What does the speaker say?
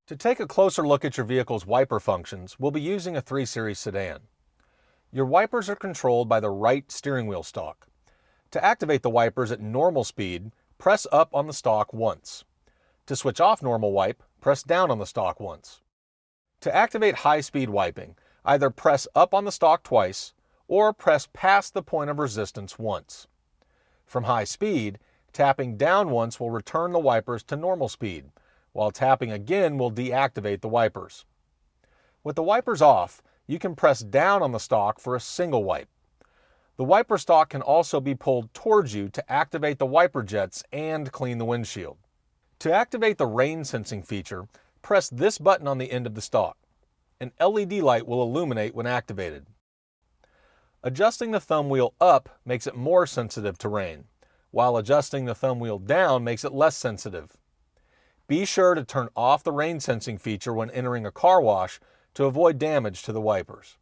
To take a closer look at your vehicle's wiper functions, we'll be using a 3 Series sedan. Your wipers are controlled by the right steering wheel stalk. To activate the wipers at normal speed, press up on the stalk once. To switch off normal wipe, press down on the stalk once. To activate high-speed wiping, either press up on the stalk twice or press past the point of resistance once. From high speed, tapping down once will return the wipers to normal speed, while tapping again will deactivate the wipers. With the wipers off, you can press down on the stalk for a single wipe. The wiper stalk can also be pulled towards you to activate the wiper jets and clean the windshield. To activate the rain sensing feature, press this button on the end of the stalk. An LED light will illuminate when activated. Adjusting the thumb wheel up makes it more sensitive to rain, while adjusting the thumb wheel down makes it less sensitive. Be sure to turn off the rain sensing feature when entering a car wash to avoid damage to the wipers.